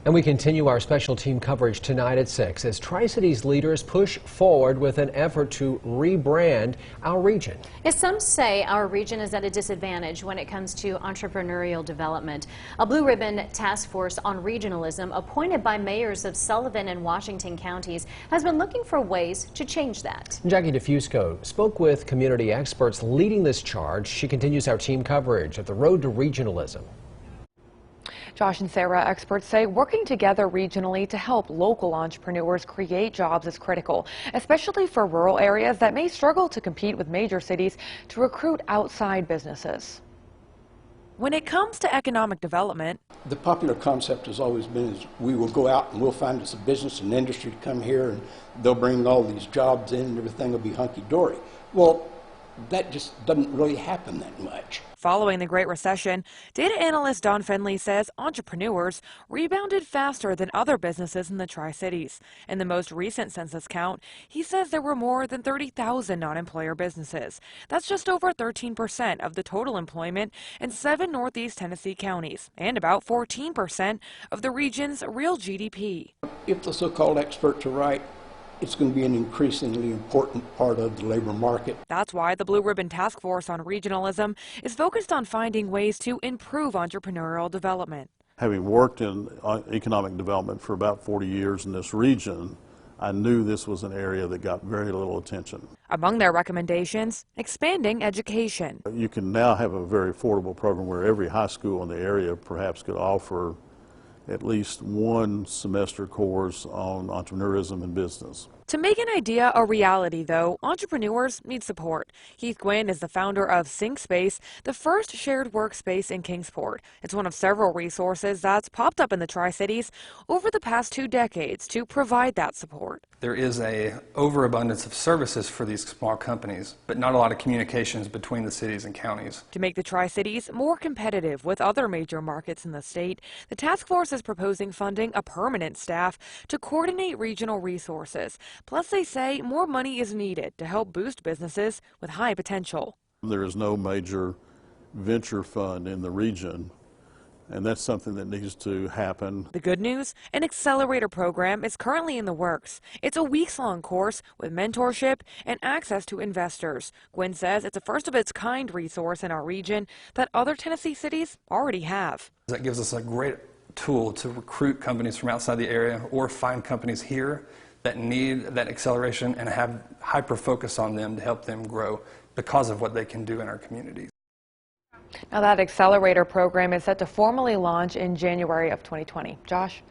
And we continue our special team coverage tonight at 6 as Tri-Cities leaders push forward with an effort to rebrand our region. Yes, some say our region is at a disadvantage when it comes to entrepreneurial development. A blue ribbon task force on regionalism appointed by mayors of Sullivan and Washington counties has been looking for ways to change that. Jackie DeFusco spoke with community experts leading this charge. She continues our team coverage of the road to regionalism. Josh and Sarah, experts say working together regionally to help local entrepreneurs create jobs is critical, especially for rural areas that may struggle to compete with major cities to recruit outside businesses. When it comes to economic development, the popular concept has always been is we will go out and we'll find us a business and industry to come here and they'll bring all these jobs in and everything will be hunky-dory. Well, that just doesn't really happen that much. Following the Great Recession, data analyst Don Fenley says entrepreneurs rebounded faster than other businesses in the Tri-Cities. In the most recent census count, he says there were more than 30,000 non-employer businesses. That's just over 13% of the total employment in 7 Northeast Tennessee counties and about 14% of the region's real GDP. If the so-called experts are right, it's going to be an increasingly important part of the labor market. That's why the Blue Ribbon Task Force on Regionalism is focused on finding ways to improve entrepreneurial development. Having worked in economic development for about 40 years in this region, I knew this was an area that got very little attention. Among their recommendations, expanding education. You can now have a very affordable program where every high school in the area perhaps could offer at least one semester course on entrepreneurism and business. To make an idea a reality, though, entrepreneurs need support. Heath Gwynn is the founder of SyncSpace, the first shared workspace in Kingsport. It's one of several resources that's popped up in the Tri-Cities over the past 2 decades to provide that support. There is an overabundance of services for these small companies, but not a lot of communications between the cities and counties. To make the Tri-Cities more competitive with other major markets in the state, the task force is proposing funding a permanent staff to coordinate regional resources. Plus, they say more money is needed to help boost businesses with high potential. There is no major venture fund in the region, and that's something that needs to happen. The good news, an accelerator program is currently in the works. It's a weeks-long course with mentorship and access to investors. Gwynn says it's a first-of-its-kind resource in our region that other Tennessee cities already have. That gives us a great tool to recruit companies from outside the area or find companies here that need that acceleration and have hyper focus on them to help them grow because of what they can do in our communities. Now that accelerator program is set to formally launch in January of 2020. Josh?